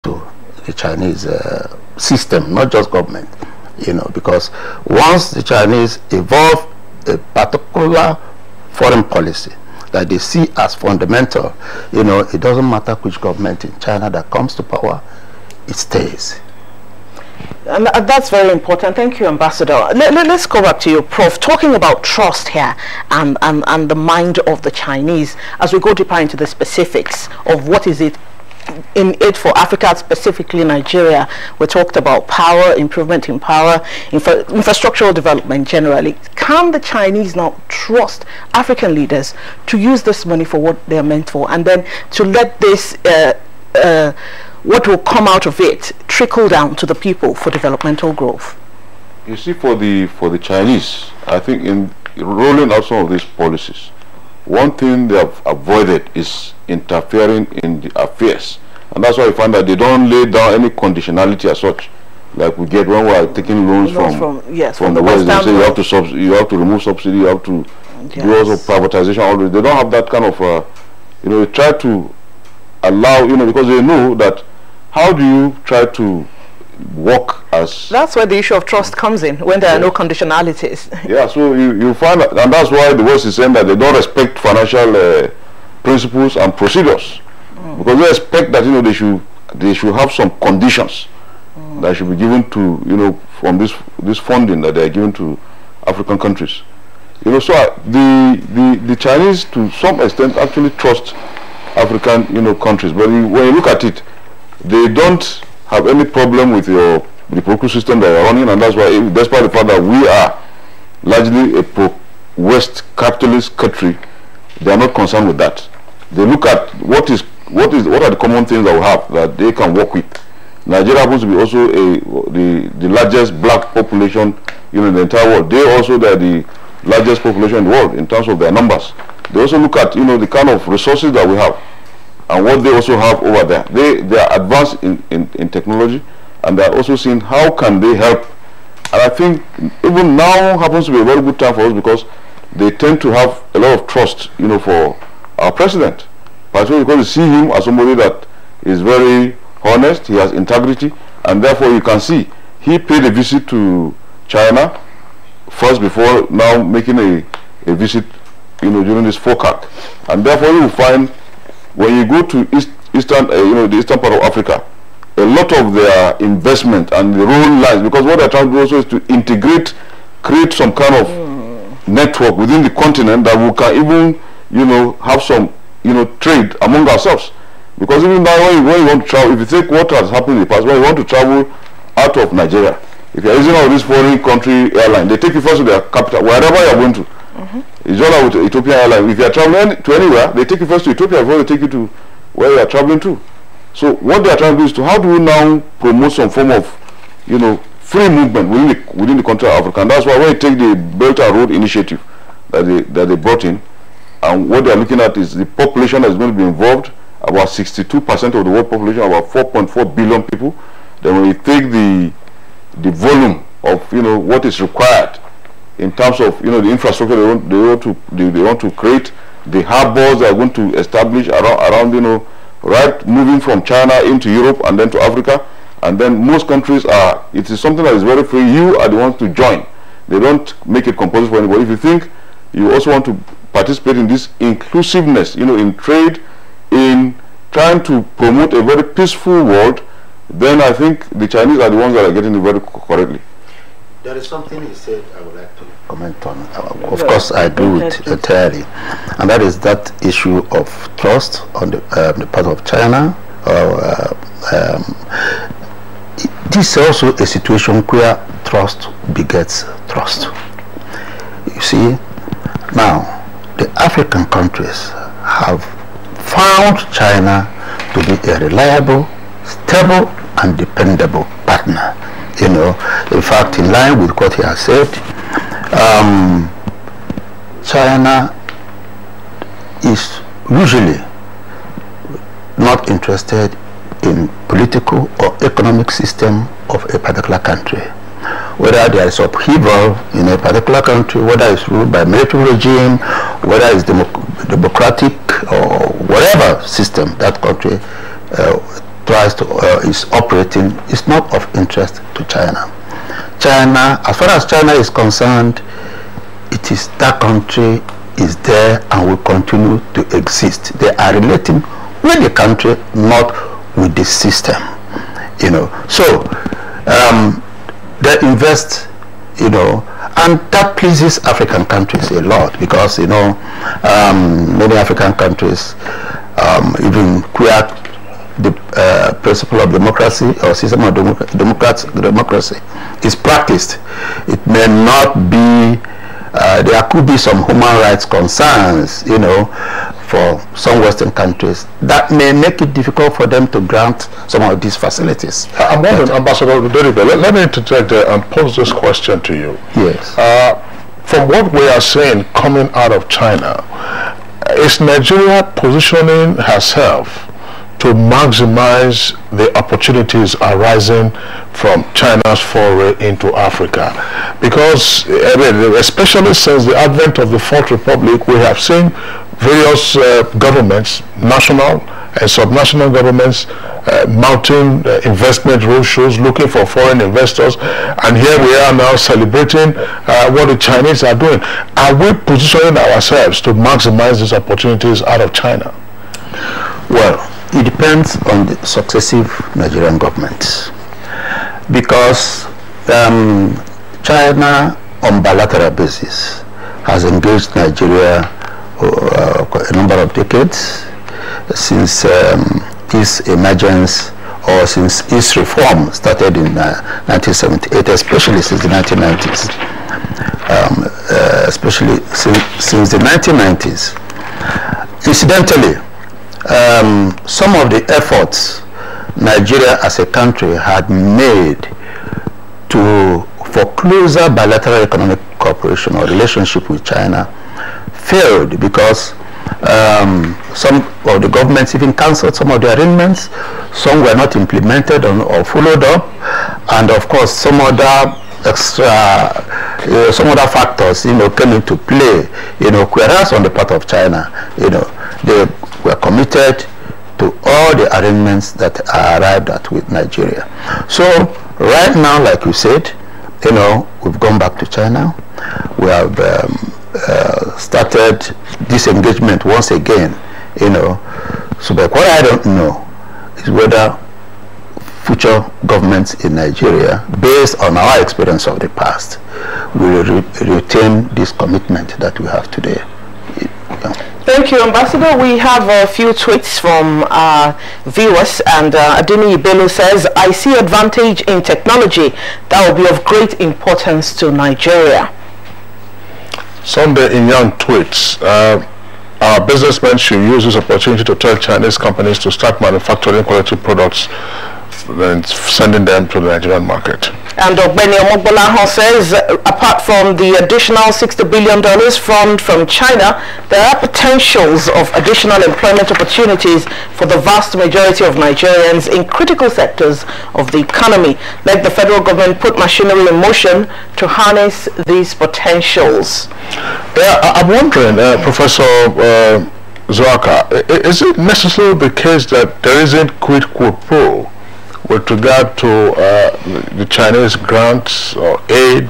to the Chinese system, not just government, you know, because once the Chinese evolve a particular foreign policy that they see as fundamental, you know, it doesn't matter which government in China that comes to power, it stays. And that's very important. Thank you, Ambassador. Let's go back to you, Prof. Talking about trust here and the mind of the Chinese, as we go deeper into the specifics of what is it in it for Africa, specifically Nigeria. We talked about power, improvement in power, infrastructural development generally. Can the Chinese now trust African leaders to use this money for what they are meant for, and then to let this what will come out of it trickle down to the people for developmental growth? You see, for the Chinese, I think in rolling out some of these policies, one thing they have avoided is interfering in the affairs, and that's why you find that they don't lay down any conditionality as such, like we get when we are taking loans from the West. They say you have to remove subsidy, you have to do also privatization. Already, they don't have that kind of you know, they try to allow, you know, because they know that how do you try to work as... That's where the issue of trust comes in, when there are no conditionalities. Yeah, so you find that, and that's why the West is saying that they don't respect financial principles and procedures, because they expect that, you know, they should have some conditions that should be given to, you know, from this funding that they are giving to African countries. You know, so the Chinese to some extent actually trust African, you know, countries, but when you look at it, they don't have any problem with the political system that they are running, and that's why, despite the fact that we are largely a pro-West capitalist country, they are not concerned with that. They look at what are the common things that we have that they can work with. Nigeria happens to be also the largest black population, you know, in the entire world. They also are the largest population in the world in terms of their numbers. They also look at, you know, the kind of resources that we have and what they also have over there. They are advanced in technology, and they are also seeing how can they help. And I think even now happens to be a very good time for us, because they tend to have a lot of trust, you know, for our president, particularly because they see him as somebody that is very honest, he has integrity, and therefore you can see he paid a visit to China first before now making a visit, you know, during this FOCAC. And therefore you will find, when you go to eastern, you know, the eastern part of Africa, a lot of their investment and the role lies, because what they're trying to do also is to integrate, create some kind of network within the continent that we can even, you know, have some, you know, trade among ourselves. Because even now, when you want to travel, if you think what has happened in the past, when you want to travel out of Nigeria, if you're using all these foreign country airlines, they take you first to their capital, wherever you're going to. It's all like with Ethiopian Airlines. If you are traveling to anywhere, they take you first to Ethiopia before they take you to where you are traveling to. So what they are trying to do is to, how do we now promote some form of, you know, free movement within the country of Africa? And that's why when you take the Belt and Road Initiative that they brought in, and what they are looking at is the population that is going to be involved, about 62% of the world population, about 4.4 billion people. Then when you take the volume of, you know, what is required in terms of, you know, the infrastructure they want to create, the harbors they are going to establish around, you know, right, moving from China into Europe and then to Africa. And then most countries are, it is something that is very free. You are the ones to join. They don't make it compulsory for anybody. If you think you also want to participate in this inclusiveness, you know, in trade, in trying to promote a very peaceful world, then I think the Chinese are the ones that are getting it very correctly. There is something he said I would like to comment on. Of course, I agree with entirely, and that is that issue of trust on the part of China. This is also a situation where trust begets trust. You see, now the African countries have found China to be a reliable, stable, and dependable partner. You know, in fact, in line with what he has said, China is usually not interested in political or economic system of a particular country. Whether there is upheaval in a particular country, whether it's ruled by military regime, whether it's democratic or whatever system that country tries to is operating is not of interest to China. China, as far as China is concerned, it is that country is there and will continue to exist. They are relating with the country, not with the system. So they invest, and that pleases African countries a lot, because many African countries, even where the principle of democracy or system of democracy is practiced, it may not be. There could be some human rights concerns, for some Western countries that may make it difficult for them to grant some of these facilities. I'm wondering, Ambassador Doribe, let me interject there and pose this question to you. Yes. From what we are seeing coming out of China, is Nigeria positioning herself to maximize the opportunities arising from China's foray into Africa? Because, especially since the advent of the Fourth Republic, we have seen various governments, national and subnational governments, mounting investment roadshows, looking for foreign investors, and here we are now celebrating what the Chinese are doing. Are we positioning ourselves to maximize these opportunities out of China? Well, it depends on the successive Nigerian governments, because China on bilateral basis has engaged Nigeria a number of decades since its emergence, or since its reform started in 1978, especially since the 1990s. Especially since the 1990s. Incidentally, some of the efforts Nigeria as a country had made for closer bilateral economic cooperation or relationship with China failed, because some of the governments even cancelled some of the arrangements, some were not implemented or followed up, and of course some other factors came into play, whereas on the part of China, they were committed to all the arrangements that are arrived at with Nigeria. So right now, like you said, we've gone back to China. We have started this engagement once again, So, but what I don't know is whether future governments in Nigeria, based on our experience of the past, will retain this commitment that we have today. Thank you, Ambassador. We have a few tweets from viewers, and Adini Ibelu says, I see advantage in technology that will be of great importance to Nigeria. Sunday in Young tweets, our businessmen should use this opportunity to tell Chinese companies to start manufacturing quality products and sending them to the Nigerian market. And Ogbeni Omogbolaho says, apart from the additional $60 billion fund from China, there are potentials of additional employment opportunities for the vast majority of Nigerians in critical sectors of the economy. Let the federal government put machinery in motion to harness these potentials. Yeah, I'm wondering, Professor Zwaka, is it necessarily the case that there isn't quid pro quo with regard to the Chinese grants or aid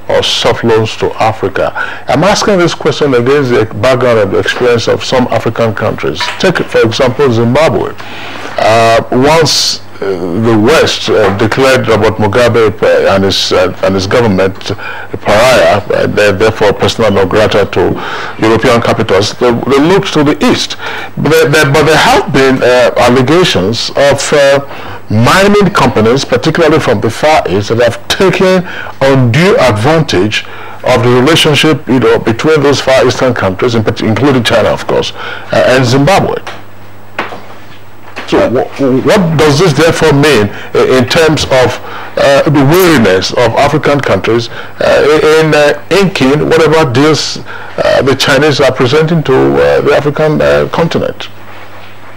or soft loans to Africa? I'm asking this question against the background of the experience of some African countries. Take, for example, Zimbabwe. Once the West declared Robert Mugabe and his government a pariah, therefore persona non grata to European capitals, they looked to the East. But there have been allegations of mining companies, particularly from the Far East, that have taken undue advantage of the relationship, between those Far Eastern countries, including China, of course, and Zimbabwe. So what does this therefore mean in terms of the willingness of African countries in inking whatever deals the Chinese are presenting to the African continent?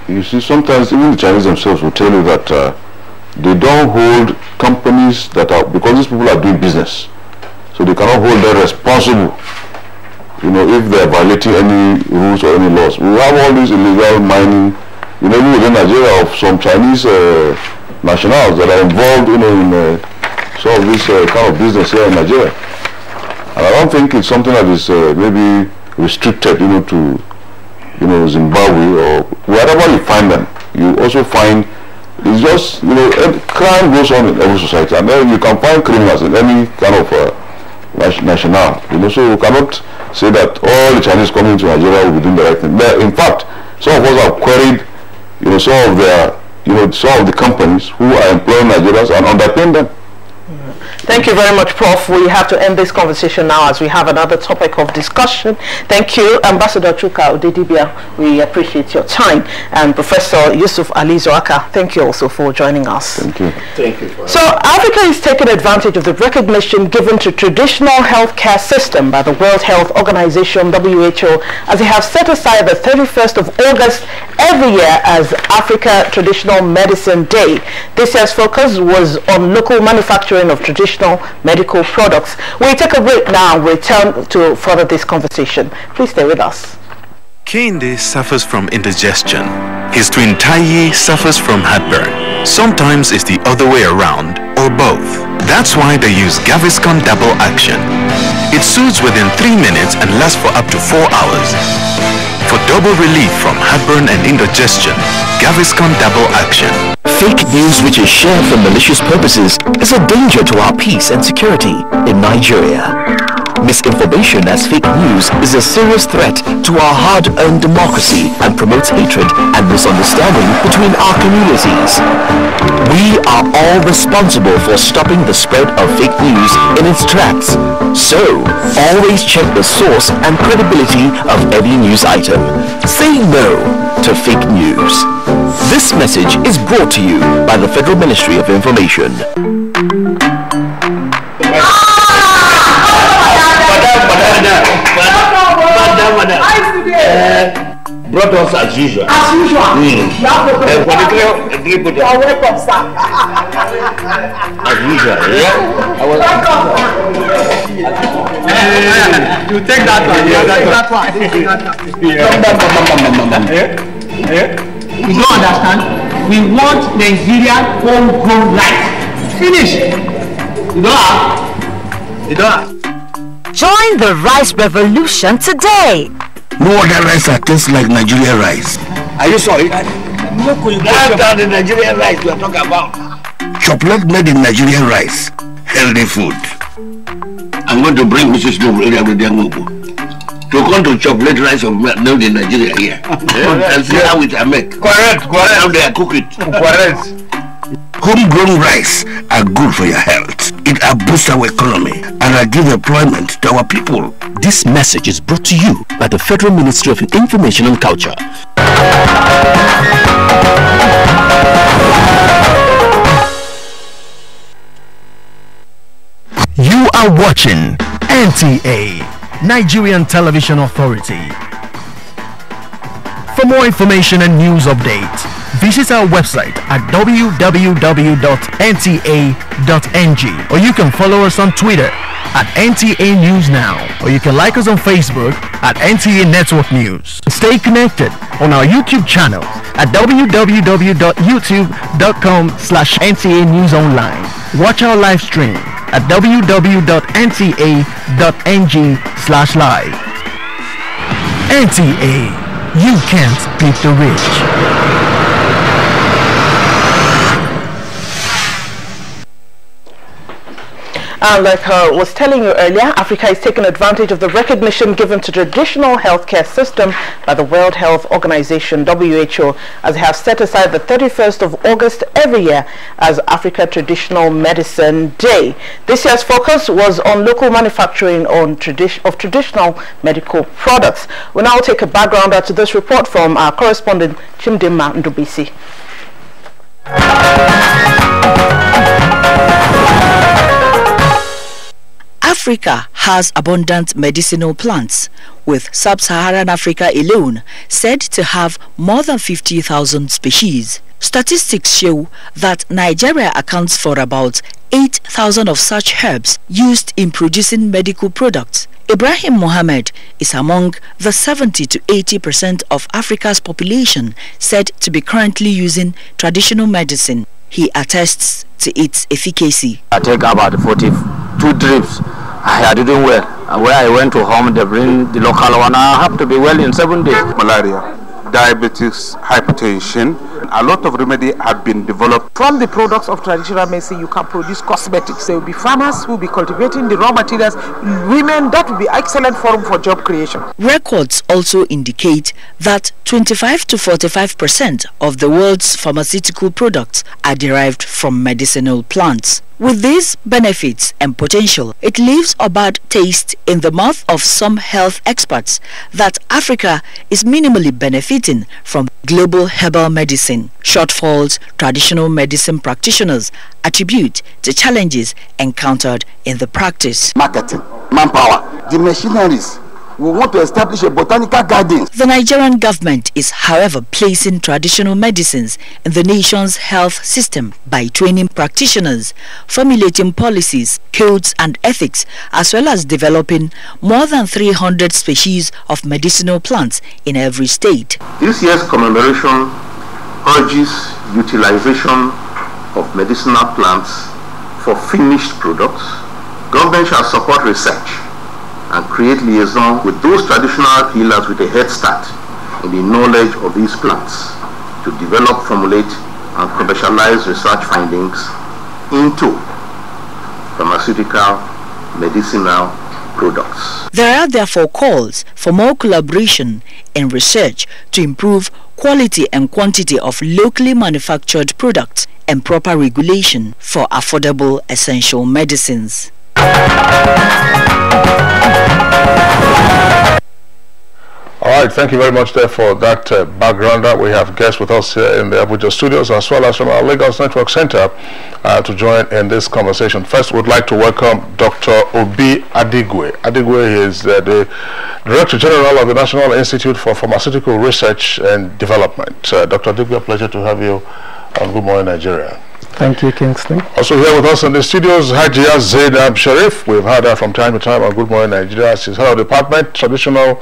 You see, sometimes even the Chinese themselves will tell you that they don't hold companies that are, because these people are doing business, so they cannot hold them responsible, if they are violating any rules or any laws. We have all these illegal mining even within Nigeria, of some Chinese nationals that are involved, in some of this kind of business here in Nigeria. And I don't think it's something that is maybe restricted, to, Zimbabwe or wherever you find them. You also find it's just, crime goes on in every society, and then you can find criminals in any kind of national. So you cannot say that all the Chinese coming into Nigeria will be doing the right thing. In fact, some of us have queried, some of their, some of the companies who are employing Nigerians and underpaying them. Thank you very much, Prof. We have to end this conversation now as we have another topic of discussion. Thank you, Ambassador Chuka Udedibia. We appreciate your time. And Professor Yusuf Ali Zoaka, thank you also for joining us. Thank you. Thank you. So Africa is taking advantage of the recognition given to traditional healthcare system by the World Health Organization, WHO, as they have set aside the 31st of August every year as Africa Traditional Medicine Day. This year's focus was on local manufacturing of traditional medical products. We take a break now. We'll return to further this conversation. Please stay with us. Kehinde suffers from indigestion. His twin Taiye suffers from heartburn. Sometimes it's the other way around, or both. That's why they use Gaviscon Double Action. It soothes within 3 minutes and lasts for up to 4 hours. For double relief from heartburn and indigestion, Gaviscon Double Action. Fake news which is shared for malicious purposes is a danger to our peace and security in Nigeria. Misinformation as fake news is a serious threat to our hard-earned democracy and promotes hatred and misunderstanding between our communities. We are all responsible for stopping the spread of fake news in its tracks. So, always check the source and credibility of any news item. Say no to fake news. This message is brought to you by the Federal Ministry of Information. Brought us as usual. As usual. You are welcome, sir. As usual. Yeah. You take that one. You take that one. You don't understand? We want Nigerian homegrown rice. Finish. You don't have? You don't have? Join the rice revolution today. No other rice that tastes like Nigerian rice. Are you sorry? That's the Nigerian rice we are talking about. Chocolate made in Nigerian rice. Healthy food. I'm going to bring Mrs. Noble to come to chocolate rice of made in Nigeria here. And see how it are made. Correct. How they are cook it. Correct. Homegrown rice are good for your health. It boosts our economy and give employment to our people. This message is brought to you by the Federal Ministry of Information and Culture. You are watching NTA, Nigerian Television Authority. For more information and news updates, visit our website at www.nta.ng, or you can follow us on Twitter at NTA News Now, or you can like us on Facebook at NTA Network News. Stay connected on our YouTube channel at www.youtube.com/NTA News Online. Watch our live stream at www.nta.ng/live. NTA, you can't beat the rich. And like I was telling you earlier, Africa is taking advantage of the recognition given to traditional healthcare system by the World Health Organization, WHO, as they have set aside the 31st of August every year as Africa Traditional Medicine Day. This year's focus was on local manufacturing of traditional medical products. We'll now take a backgrounder to this report from our correspondent, Chimdima Ndubisi. Africa has abundant medicinal plants, with sub-Saharan Africa alone said to have more than 50,000 species. Statistics show that Nigeria accounts for about 8,000 of such herbs used in producing medical products. Ibrahim Mohammed is among the 70 to 80% of Africa's population said to be currently using traditional medicine. He attests to its efficacy. I take about 42 drips. I didn't well. And when I went to home, they bring the local one. I have to be well in 7 days. Malaria, diabetes, hypertension. A lot of remedy have been developed. From the products of traditional medicine, you can produce cosmetics. There will be farmers who will be cultivating the raw materials. Women, that will be excellent forum for job creation. Records also indicate that 25 to 45% of the world's pharmaceutical products are derived from medicinal plants. With these benefits and potential, it leaves a bad taste in the mouth of some health experts that Africa is minimally benefiting from global herbal medicine. Shortfalls traditional medicine practitioners attribute to challenges encountered in the practice. Marketing, manpower, the machineries. We want to establish a botanical garden. The Nigerian government is, however, placing traditional medicines in the nation's health system by training practitioners, formulating policies, codes and ethics, as well as developing more than 300 species of medicinal plants in every state. This year's commemoration urges utilization of medicinal plants for finished products. Government shall support research and create liaison with those traditional healers with a head start in the knowledge of these plants to develop, formulate, and commercialize research findings into pharmaceutical, medicinal products. There are therefore calls for more collaboration in research to improve quality and quantity of locally manufactured products and proper regulation for affordable essential medicines. All right, thank you very much there for that background. We have guests with us here in the Abuja studios as well as from our Lagos Network Center to join in this conversation. First, we'd like to welcome Dr. Obi Adigwe. Adigwe is the Director General of the National Institute for Pharmaceutical Research and Development. Dr. Adigwe, a pleasure to have you on Good Morning Nigeria. Thank you, Kingston. Also here with us in the studios, Hajia Zainab Sharif. We've had her from time to time on Good Morning Nigeria. She's head of the Department, Traditional,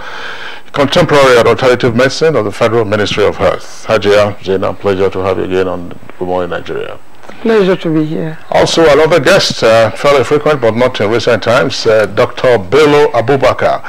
Contemporary and Alternative Medicine of the Federal Ministry of Health. Hajia Zainab, pleasure to have you again on Good Morning Nigeria. Pleasure to be here. Also another guest, fairly frequent but not in recent times, Dr. Bello Abubakar.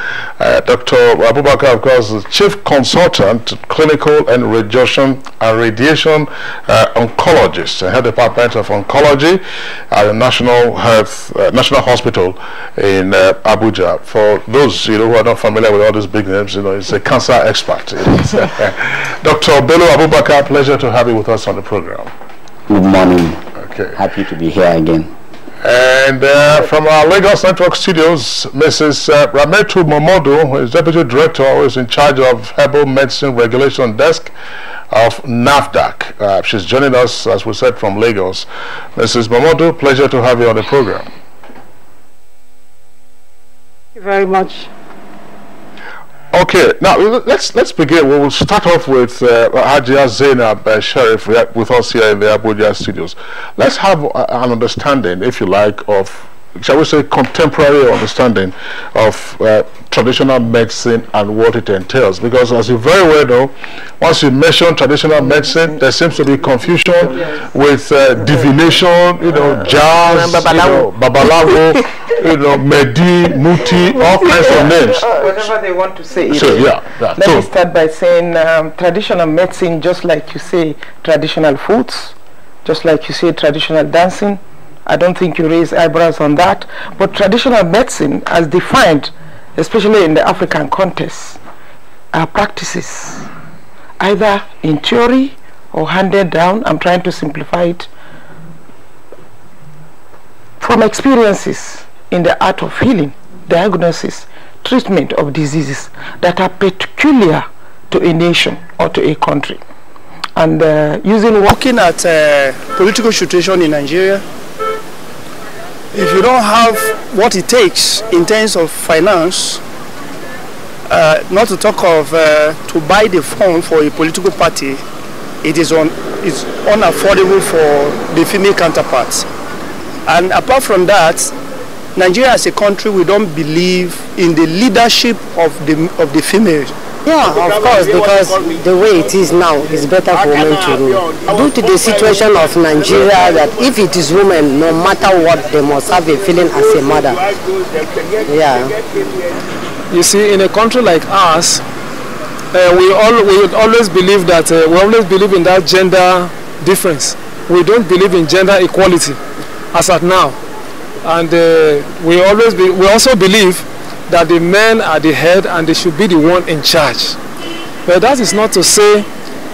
Dr. Abubakar, of course, is Chief Consultant, Clinical and Radiation Oncologist, Head Department of Oncology at the National Hospital in Abuja. For those who are not familiar with all these big names, he's a cancer expert. Dr. Bello Abubakar, pleasure to have you with us on the program. Good morning. Okay. Happy to be here again. And from our Lagos Network studios, Mrs. Rametu Momodu, who is Deputy Director, who is in charge of Herbal Medicine Regulation Desk of NAFDAC. She's joining us, as we said, from Lagos. Mrs. Momodu, pleasure to have you on the program. Thank you very much. Okay, now let's begin. We will start off with Hajia Zainab Sharif with us here in the Abuja studios. Let's have an understanding, if you like, of, shall we say, contemporary understanding of traditional medicine and what it entails. Because as you very well know, once you mention traditional medicine, there seems to be confusion with divination, jazz, babalawo, medi, muti, all kinds of names. Whatever they want to say. So, Let me start by saying traditional medicine, just like you say traditional foods, just like you say traditional dancing. I don't think you raise eyebrows on that. But traditional medicine, as defined, especially in the African context, are practices, either in theory or handed down. I'm trying to simplify it, from experiences in the art of healing, diagnosis, treatment of diseases that are peculiar to a nation or to a country. And looking at political situation in Nigeria, if you don't have what it takes in terms of finance, not to talk of to buy the form for a political party, it's unaffordable for the female counterparts. And apart from that, Nigeria as a country, we don't believe in the leadership of the females. Yeah, of course, because the way it is now, it's better for women to rule. Due to the situation of Nigeria, that if it is women, no matter what, they must have a feeling as a mother. Yeah. You see, in a country like ours, we always believe that we always believe in that gender difference. We don't believe in gender equality as at now, and we also believe that the men are the head and they should be the one in charge. But that is not to say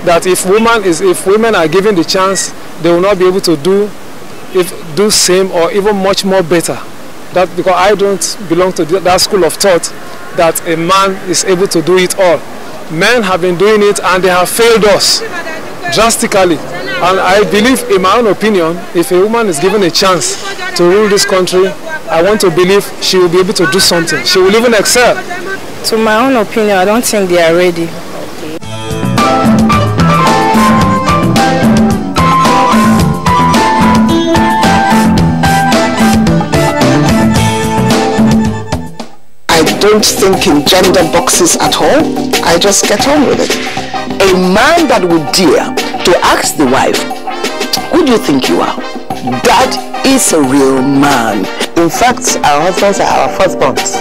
that if women are given the chance, they will not be able to do same or even much more better. That because I don't belong to that school of thought that a man is able to do it all. Men have been doing it and they have failed us drastically. And I believe, in my own opinion, if a woman is given a chance to rule this country, I want to believe she will be able to do something. She will even excel. To my own opinion, I don't think they are ready. I don't think in gender boxes at all. I just get on with it. A man that would dare to ask the wife, who do you think you are? That is a real man. In fact, our husbands are our firstborns.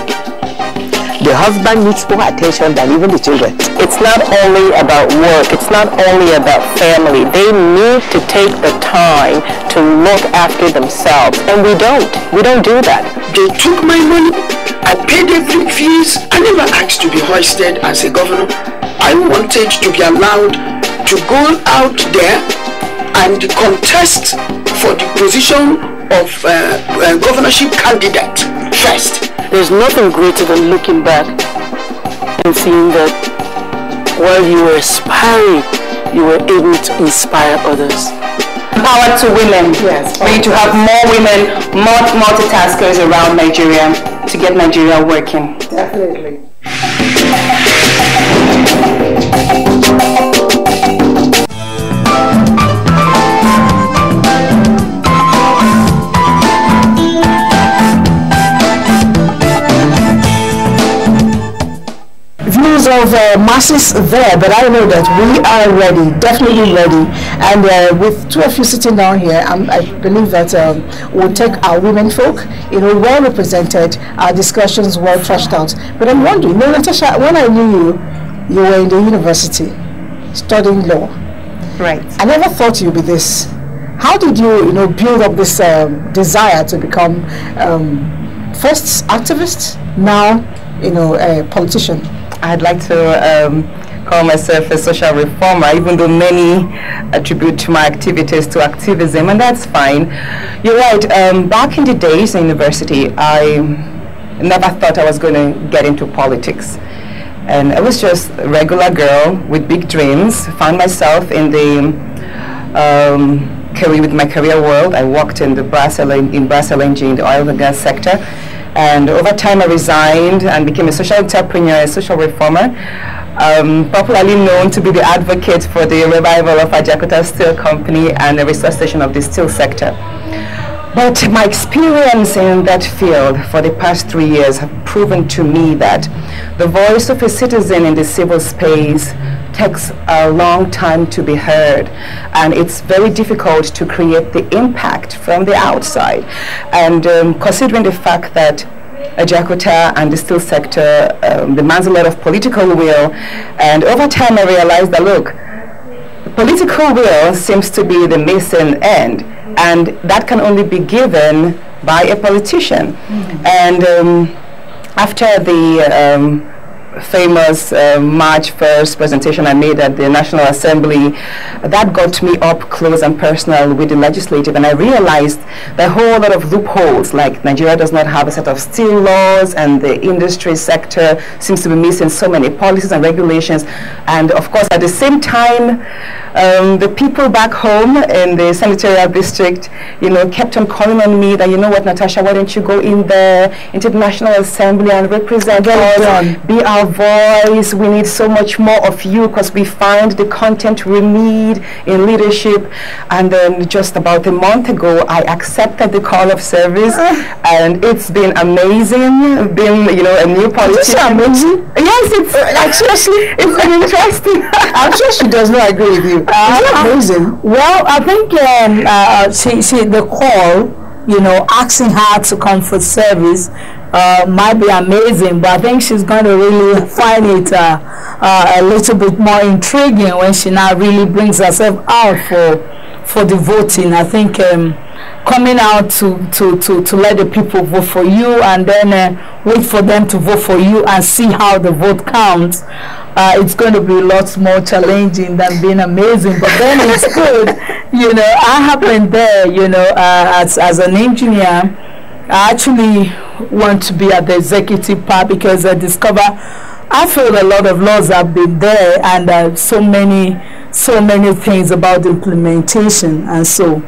The husband needs more attention than even the children. It's not only about work, it's not only about family. They need to take the time to look after themselves, and we don't do that. They took my money, I paid every fees, I never asked to be hoisted as a governor. I wanted to be allowed to go out there and contest for the position of governorship candidate first. There's nothing greater than looking back and seeing that while you were aspiring, you were able to inspire others. Power to women. Yes. We need to have more women, more multitaskers around Nigeria to get Nigeria working. Definitely. Views of masses there, but I know that we are ready, definitely ready, and with two of you sitting down here, I believe that we'll take our women folk, well represented, our discussions well trashed out. But I'm wondering, Natasha, when I knew you were in the university studying law, right? I never thought you'd be this. How did you, build up this desire to become first activist, now, a politician? I'd like to call myself a social reformer, even though many attribute to my activities to activism, and that's fine. You're right. Back in the days in university, I never thought I was going to get into politics. And I was just a regular girl with big dreams. Found myself in the with my career world. I worked in the brass LNG, in the oil and gas sector. And over time I resigned and became a social entrepreneur, a social reformer, popularly known to be the advocate for the revival of Ajakuta Steel Company and the resuscitation of the steel sector. But my experience in that field for the past 3 years have proven to me that the voice of a citizen in the civil space takes a long time to be heard, and it's very difficult to create the impact from the outside. And considering the fact that Ajakuta and the steel sector demands a lot of political will, and over time I realized that, look, political will seems to be the missing end, and that can only be given by a politician. And after the famous March 1st presentation I made at the National Assembly, that got me up close and personal with the legislative, and I realized the whole lot of loopholes, like Nigeria does not have a set of steel laws, and the industry sector seems to be missing so many policies and regulations. And of course, at the same time, The people back home in the senatorial district, you know, kept on calling on me that, you know what, Natasha, why don't you go in there into the National Assembly and represent us, be our voice. We need so much more of you because we find the content we need in leadership. And then just about a month ago, I accepted the call of service, and it's been amazing. Being, you know, a new politician. Amazing? Yes, it's like seriously, it's been interesting. I'm sure she does not agree with you. Amazing. Well, I think she the call, you know, asking her to come for service might be amazing, but I think she's going to really find it a little bit more intriguing when she now really brings herself out for the voting. I think coming out to let the people vote for you and then wait for them to vote for you and see how the vote counts, it's going to be lots more challenging than being amazing, but then it's good. You know, I happened there, you know, as an engineer. I actually want to be at the executive part because I discover I feel a lot of laws have been there, and so many things about the implementation. And so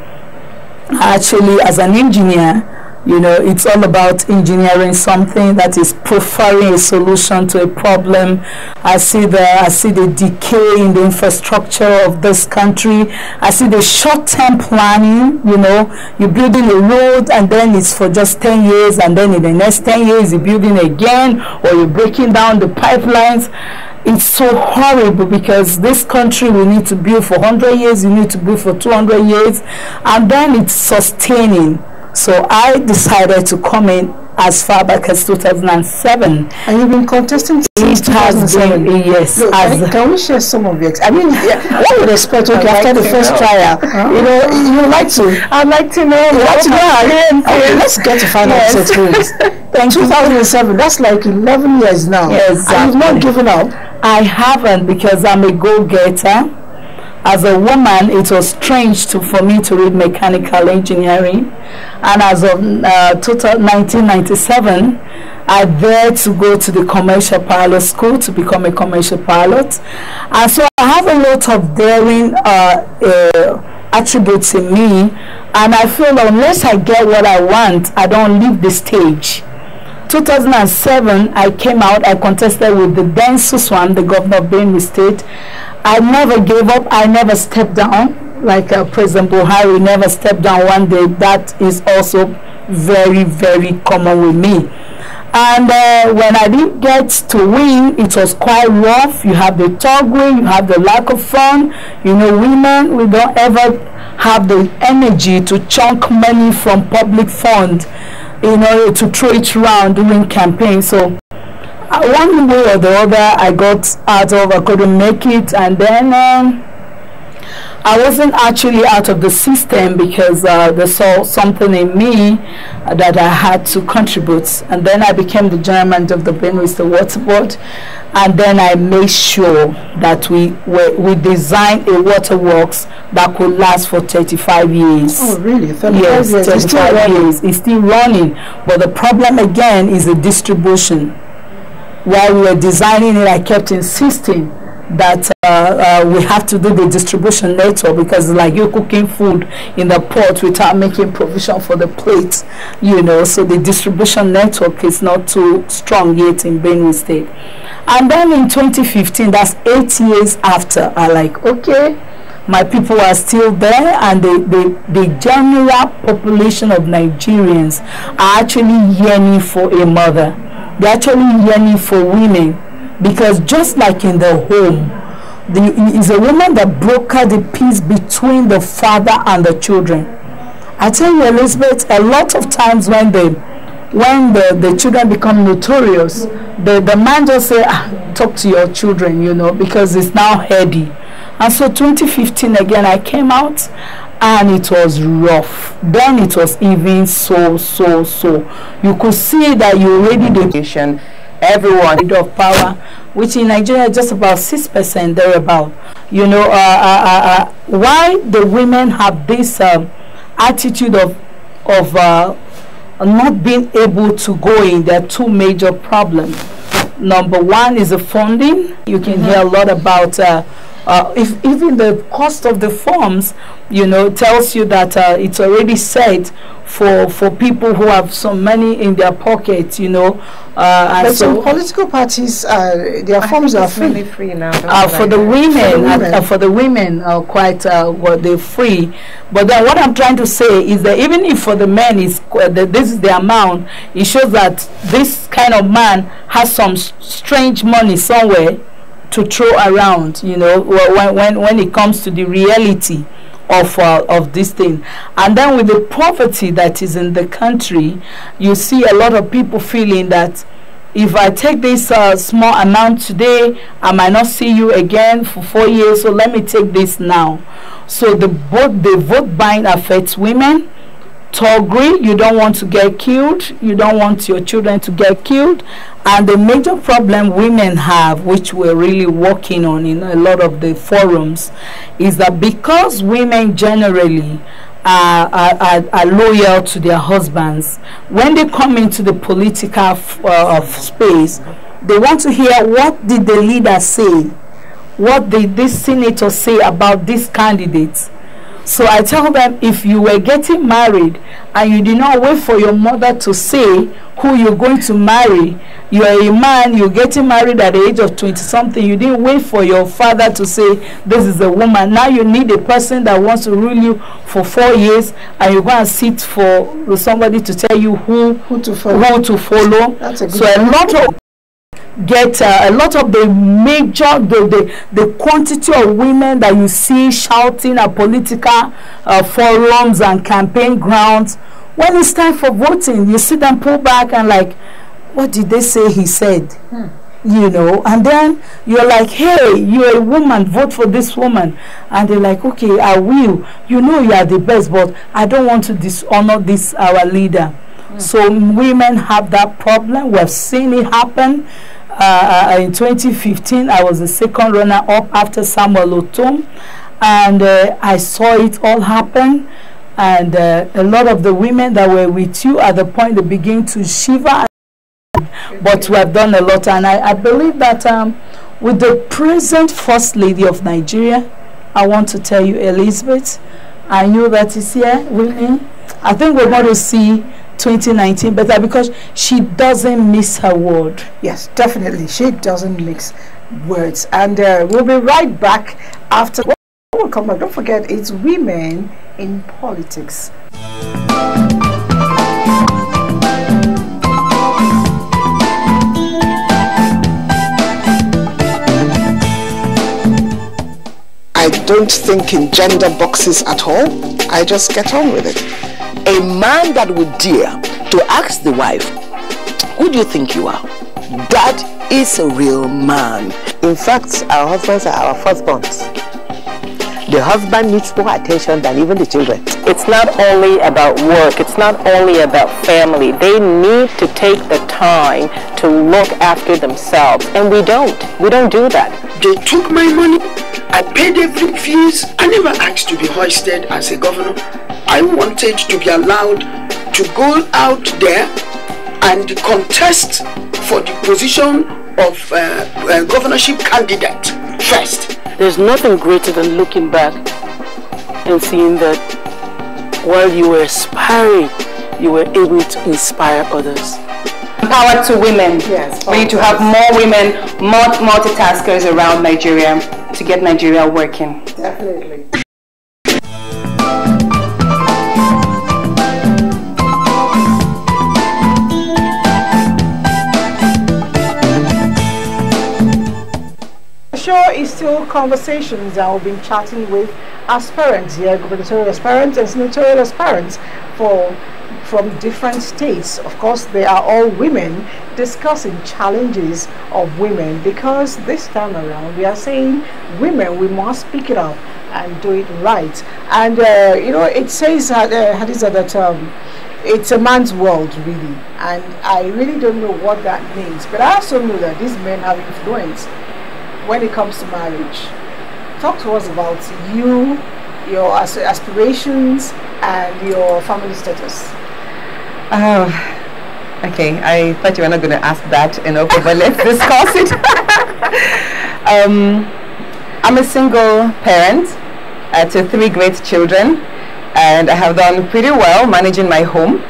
actually, as an engineer, you know, it's all about engineering something that is profiling a solution to a problem. I see the decay in the infrastructure of this country. I see the short-term planning. You know, you're building a road and then it's for just 10 years, and then in the next 10 years you're building again, or you're breaking down the pipelines. It's so horrible because this country we need to build for 100 years, you need to build for 200 years, and then it's sustaining. So I decided to come in as far back as 2007. And you've been contesting since 2007? Yes. Look, can we share some of your I mean, what would expect, okay, after the first trial, you know, you would like to? I'd like to know. You'd like to know? Okay, let's get to find out this experience. In 2007, that's like 11 years now. Yes, exactly. And you've not given up? I haven't, because I'm a go-getter. As a woman, it was strange for me to read mechanical engineering, and as of 1997, I dared to go to the commercial pilot school to become a commercial pilot. And so I have a lot of daring attributes in me, and I feel unless I get what I want, I don't leave the stage. 2007, I came out, I contested with the then Suswan, the governor of Benue State. I never gave up, I never stepped down, like President Buhari never stepped down one day. That is also very, very common with me. And when I didn't get to win, it was quite rough. You have the tugway, you have the lack of fun. You know, women, we don't ever have the energy to chunk money from public fund in order to throw it around during campaign. So one way or the other, I got out of, I couldn't make it, and then I wasn't actually out of the system because they saw something in me that I had to contribute. And then I became the general manager of the Benue State Water Board, and then I made sure that we designed a waterworks that could last for 35 years. Oh, really? 35 years? 35 years. It's still running, but the problem again is the distribution. While we were designing it, I kept insisting that we have to do the distribution network, because it's like you're cooking food in the pot without making provision for the plate, you know. So the distribution network is not too strong yet in Benue State. And then in 2015, that's 8 years after, I like, okay, my people are still there, and the general population of Nigerians are actually yearning for a mother. They're actually yearning for women, because just like in the home, is a woman that brokered the peace between the father and the children. I tell you, Elizabeth, a lot of times when the children become notorious, the man just say, talk to your children, you know, because it's now heady. And so 2015 again, I came out, and it was rough. Then it was even so. You could see that you already the everyone of power, which in Nigeria is just about 6% thereabout. You know, why the women have this attitude of not being able to go in. There are two major problems. Number one is the funding. You can hear a lot about if even the cost of the forms, you know, tells you that it's already set for people who have some money in their pocket, you know. But some political parties, their forms are free now. For the women, for the women, quite well, they're free. But then what I'm trying to say is that even if for the men is this is the amount, it shows that this kind of man has some strange money somewhere to throw around, you know, when it comes to the reality of this thing. And then with the poverty that is in the country, you see a lot of people feeling that if I take this small amount today, I might not see you again for 4 years, so let me take this now. So the vote buying affects women. Togri, you don't want to get killed, you don't want your children to get killed. And the major problem women have, which we're really working on in a lot of the forums, is that because women generally are loyal to their husbands, when they come into the political space, they want to hear, what did the leader say? What did this senator say about this candidate? So I tell them, if you were getting married and you did not wait for your mother to say who you're going to marry, you are a man, you're getting married at the age of 20-something, you didn't wait for your father to say, this is a woman. Now you need a person that wants to rule you for 4 years, and you're going to sit for somebody to tell you who to follow. That's a good so a lot of a lot of the major the quantity of women that you see shouting at political forums and campaign grounds, when it's time for voting, you see them pull back and like, what did they say he said? You know, and then you're like, hey, you're a woman, vote for this woman. And they're like, okay, I will. You know you are the best, but I don't want to dishonor this our leader. So women have that problem. We've seen it happen. In 2015, I was the second runner-up after Samuel Otom, and I saw it all happen. And a lot of the women that were with you at the point they begin to shiver. But we have done a lot, and I believe that with the present First Lady of Nigeria, I want to tell you, Elizabeth, I know that is here with me. I think we're going to see 2019 better because she doesn't miss her word. Yes, definitely. She doesn't mix words. And we'll be right back after. We'll come back. Don't forget, it's women in politics. I don't think in gender boxes at all. I just get on with it. A man that would dare to ask the wife, who do you think you are? That is a real man. In fact, our husbands are our firstborns. The husband needs more attention than even the children. It's not only about work, it's not only about family. They need to take the time to look after themselves, and we don't do that. They took my money, I paid every fees, I never asked to be hoisted as a governor. I wanted to be allowed to go out there and contest for the position of governorship candidate first. There's nothing greater than looking back and seeing that while you were aspiring, you were able to inspire others. Power to women. Yes. We need to have more women, more multitaskers around Nigeria to get Nigeria working. Definitely. The show is still conversations that we've been chatting with aspirants here, gubernatorial aspirants and senatorial aspirants from different states. Of course, they are all women discussing challenges of women, because this time around we are saying women, we must pick it up and do it right. And you know, it says Hadiza, that it's a man's world really, and I really don't know what that means, but I also know that these men have influence when it comes to marriage. Talk to us about you, your aspirations and your family status. Okay, I thought you were not going to ask that, but let's discuss it. I'm a single parent to 3 great children, and I have done pretty well managing my home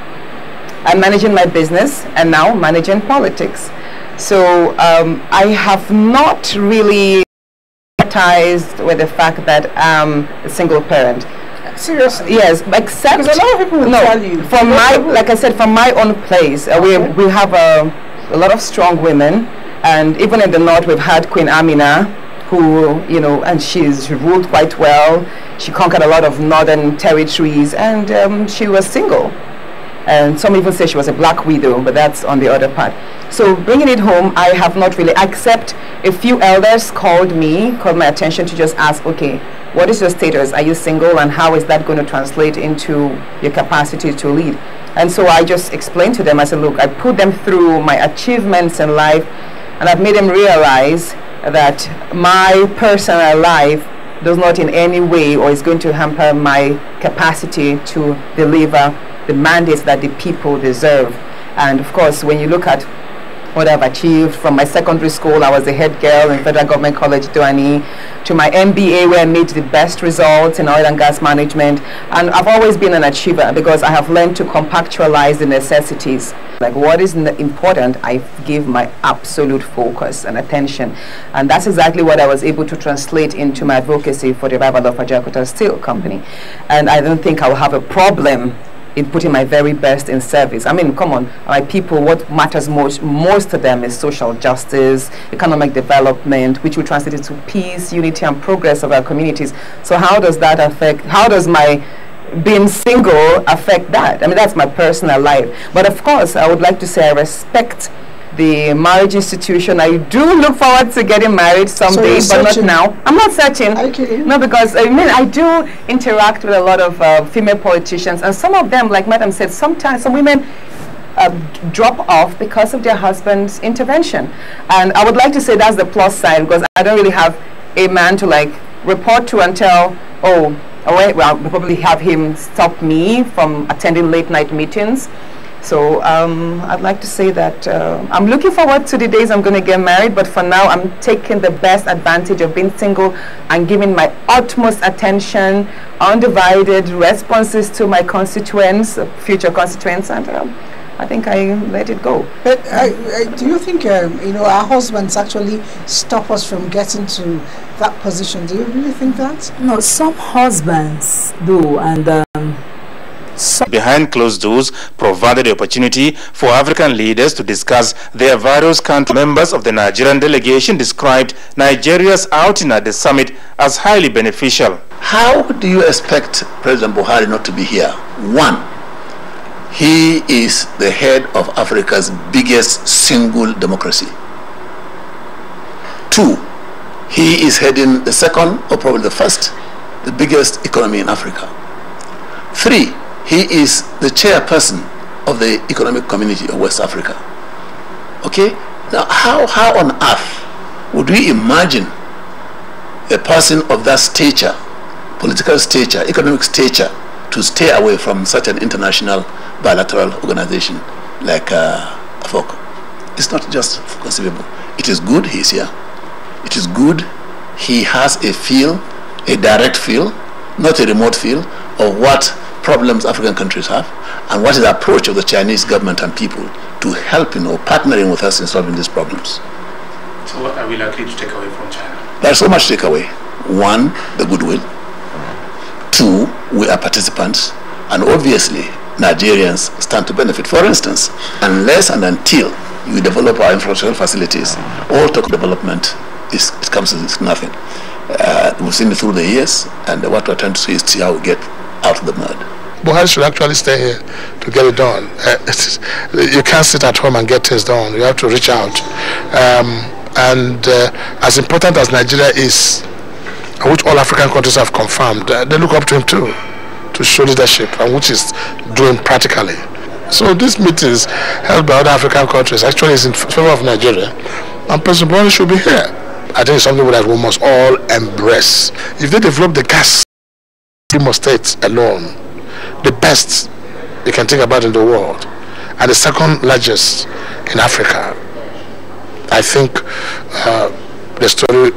and managing my business, and now managing politics. So I have not really traumatized with the fact that I'm a single parent. Seriously? Yes, except because a lot of people will tell you. From my, like I said, from my own place, we have a lot of strong women, and even in the north we've had Queen Amina, who, you know, and she ruled quite well. She conquered a lot of northern territories, and she was single. And some even say she was a black widow, but that's on the other part. So bringing it home, I have not really, except a few elders called my attention to just ask, okay, what is your status? Are you single, and how is that going to translate into your capacity to lead? And so I just explained to them, I said, look, I put them through my achievements in life, and I've made them realize that my personal life does not in any way or is going to hamper my capacity to deliver the mandates that the people deserve. And of course, when you look at what I've achieved from my secondary school, I was the head girl in Federal Government College Doani, to my MBA where I made the best results in oil and gas management. And I've always been an achiever because I have learned to compactualize the necessities. Like what is important, I give my absolute focus and attention. And that's exactly what I was able to translate into my advocacy for the revival of Ajaokuta Steel Company. And I don't think I will have a problem in putting my very best in service. I mean, come on, my people, what matters most to them is social justice, economic development, which will translate into peace, unity, and progress of our communities. So how does that affect, how does my being single affect that? I mean, that's my personal life. But of course, I would like to say I respect the marriage institution. I do look forward to getting married someday, but not now. I'm not searching. No, because I mean, I do interact with a lot of female politicians, and some of them, like Madam said, sometimes some women drop off because of their husband's intervention. And I would like to say that's the plus side, because I don't really have a man to like report to and tell, oh, well, I'll probably have him stop me from attending late night meetings. So I'd like to say that I'm looking forward to the days I'm going to get married, but for now I'm taking the best advantage of being single and giving my utmost attention, undivided responses to my constituents, future constituents, and I think I let it go. But do you think, you know, our husbands actually stop us from getting to that position? Do you really think that? No, some husbands do, and behind closed doors provided the opportunity for African leaders to discuss their various country. Members of the Nigerian delegation described Nigeria's outing at the summit as highly beneficial. How do you expect President Buhari not to be here? One, he is the head of Africa's biggest single democracy. Two, he is heading the second, or probably the first, the biggest economy in Africa. Three, he is the chairperson of the Economic Community of West Africa. Okay? Now, how on earth would we imagine a person of that stature, political stature, economic stature, to stay away from such an international bilateral organization like AFOC? It's not just conceivable. It is good he's here. It is good he has a feel, a direct feel, not a remote feel, of what problems African countries have, and what is the approach of the Chinese government and people to helping or partnering with us in solving these problems. So what are we likely to take away from China? There's so much to take away. One, the goodwill. Two, we are participants, and obviously Nigerians stand to benefit. For instance, unless and until you develop our infrastructural facilities, all talk development it comes to nothing. We've seen it through the years, and what we're trying to see is how we get out of the mud. Buhari should actually stay here to get it done. You can't sit at home and get things done. You have to reach out. As important as Nigeria is, which all African countries have confirmed, they look up to him too, to show leadership, and which is doing practically. So these meetings held by other African countries actually is in favor of Nigeria, and President Buhari should be here. I think it's something that we must all embrace. If they develop the gas states alone, the best you can think about in the world, and the second largest in Africa, I think the story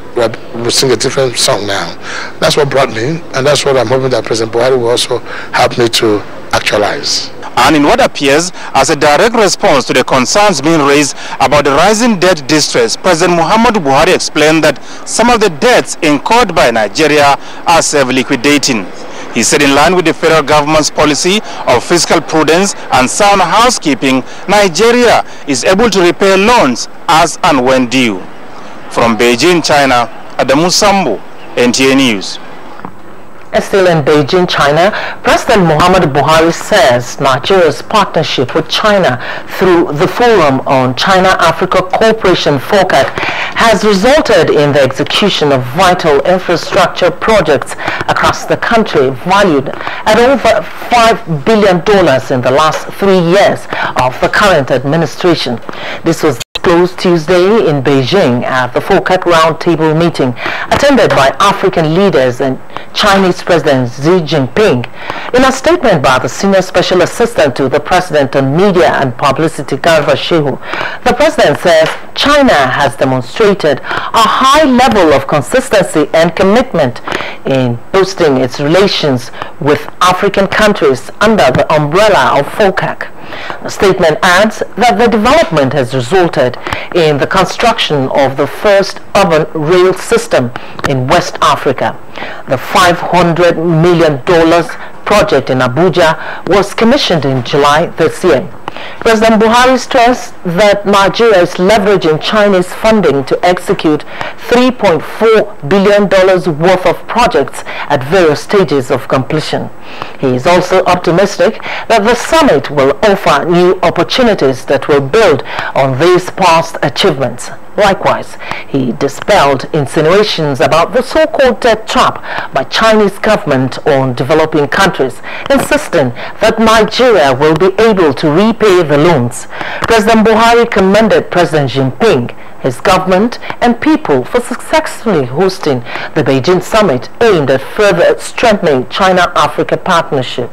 will sing a different song now. That's what brought me, and that's what I'm hoping that President Buhari will also help me to actualize. And in what appears as a direct response to the concerns being raised about the rising debt distress, President Muhammadu Buhari explained that some of the debts incurred by Nigeria are self-liquidating. He said in line with the federal government's policy of fiscal prudence and sound housekeeping, Nigeria is able to repay loans as and when due. From Beijing, China, Adamu Sambo, NTA News. Still in Beijing, China, President Muhammadu Buhari says Nigeria's partnership with China through the Forum on China-Africa Cooperation (FOCAC) has resulted in the execution of vital infrastructure projects across the country valued at over $5 billion in the last 3 years of the current administration. This was closed Tuesday in Beijing at the FOCAC roundtable meeting attended by African leaders and Chinese President Xi Jinping. In a statement by the Senior Special Assistant to the President on Media and Publicity, Garba Shehu, the President says China has demonstrated a high level of consistency and commitment in boosting its relations with African countries under the umbrella of FOCAC. The statement adds that the development has resulted in the construction of the first urban rail system in West Africa. The $500 million project in Abuja was commissioned in July this year. President Buhari stressed that Nigeria is leveraging Chinese funding to execute $3.4 billion worth of projects at various stages of completion. He is also optimistic that the summit will offer new opportunities that will build on these past achievements. Likewise, he dispelled insinuations about the so-called debt trap by Chinese government on developing countries, insisting that Nigeria will be able to repay the loans. President Buhari commended President Jinping, his government and people for successfully hosting the Beijing summit aimed at further strengthening China-Africa partnership.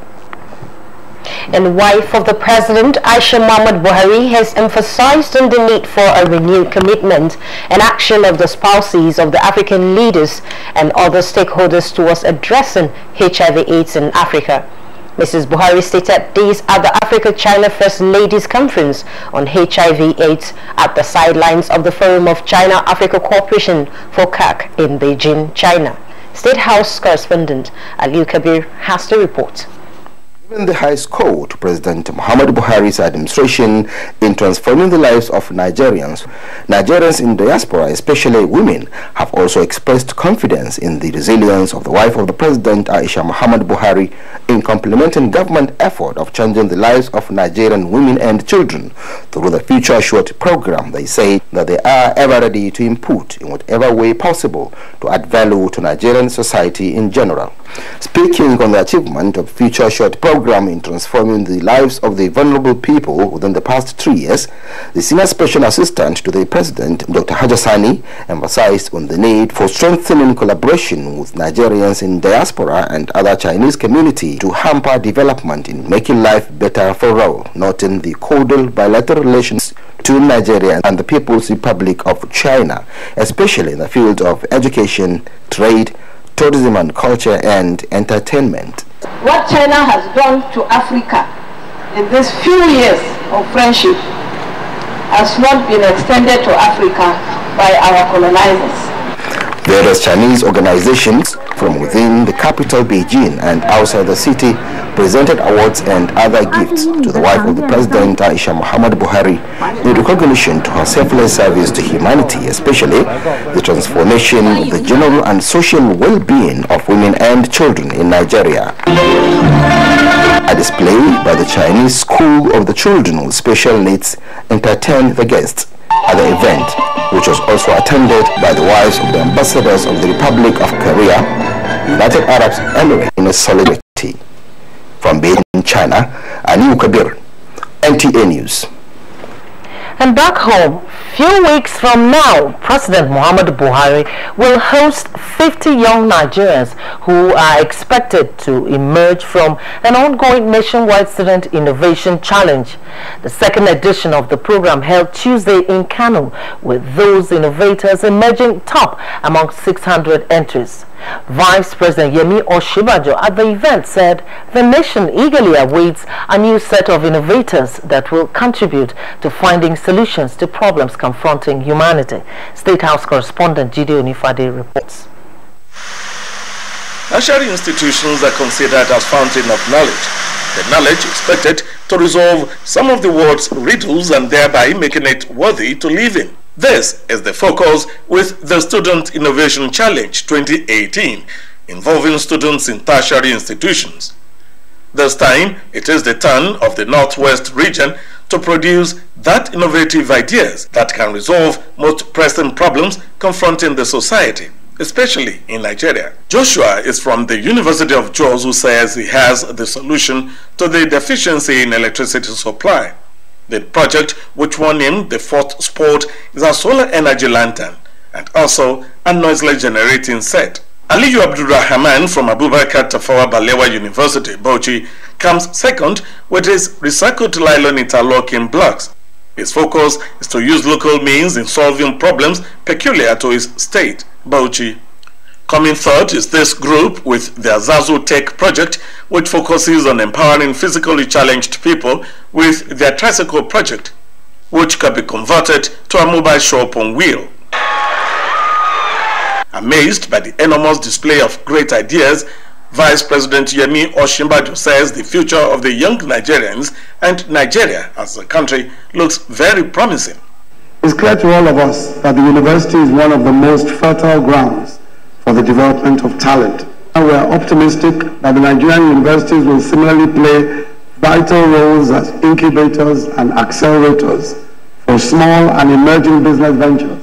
And wife of the President, Aisha Muhammad Buhari, has emphasized on the need for a renewed commitment and action of the spouses of the African leaders and other stakeholders towards addressing HIV/AIDS in Africa. Mrs. Buhari stated this at the Africa-China First Ladies Conference on HIV/AIDS at the sidelines of the Forum of China-Africa Cooperation (FOCAC) in Beijing, China. State House correspondent Aliu Kabir has the report. Given the high score to President Muhammadu Buhari's administration in transforming the lives of Nigerians in diaspora, especially women, have also expressed confidence in the resilience of the wife of the President, Aisha Muhammad Buhari, in complementing government effort of changing the lives of Nigerian women and children through the Future Assured program. They say that they are ever ready to input in whatever way possible to add value to Nigerian society in general. Speaking on the achievement of Future Assured program in transforming the lives of the vulnerable people within the past 3 years, the Senior Special Assistant to the President, Dr. Hajasani, emphasized on the need for strengthening collaboration with Nigerians in diaspora and other Chinese community to hamper development in making life better for all, noting the cordial bilateral relations to Nigeria and the People's Republic of China, especially in the field of education, trade, tourism and culture and entertainment. What China has done to Africa in these few years of friendship has not been extended to Africa by our colonizers. Various Chinese organizations from within the capital Beijing and outside the city presented awards and other gifts to the wife of the President, Aisha Muhammad Buhari, in recognition to her selfless service to humanity, especially the transformation of the general and social well-being of women and children in Nigeria. A display by the Chinese School of the Children with Special Needs entertained the guests at the event, which was also attended by the wives of the ambassadors of the Republic of Korea, United Arab Emirates, in solidarity. From Beijing, China, Aliu Kabir, NTA News. And back home, few weeks from now, President Muhammadu Buhari will host 50 young Nigerians who are expected to emerge from an ongoing nationwide student innovation challenge. The second edition of the program held Tuesday in Kano, with those innovators emerging top among 600 entries. Vice President Yemi Osinbajo at the event said the nation eagerly awaits a new set of innovators that will contribute to finding solutions to problems confronting humanity. State House correspondent Jide Onifade reports. Tertiary institutions are considered as fountain of knowledge. The knowledge expected to resolve some of the world's riddles and thereby making it worthy to live in. This is the focus with the Student Innovation Challenge 2018, involving students in tertiary institutions. This time, it is the turn of the Northwest region to produce that innovative ideas that can resolve most pressing problems confronting the society, especially in Nigeria. Joshua is from the University of Jos, who says he has the solution to the deficiency in electricity supply. The project, which won him the fourth spot, is a solar energy lantern and also a noiseless generating set. Aliyu Abdulrahman from Abubakar Tafawa Balewa University, Bauchi, comes second with his recycled nylon interlocking blocks. His focus is to use local means in solving problems peculiar to his state, Bauchi. Coming third is this group with their Zazu Tech project, which focuses on empowering physically challenged people with their tricycle project, which can be converted to a mobile shop on wheel. Amazed by the enormous display of great ideas, Vice President Yemi Osinbajo says the future of the young Nigerians and Nigeria as a country looks very promising. It's clear to all of us that the university is one of the most fertile grounds for the development of talent. And we are optimistic that the Nigerian universities will similarly play vital roles as incubators and accelerators for small and emerging business ventures.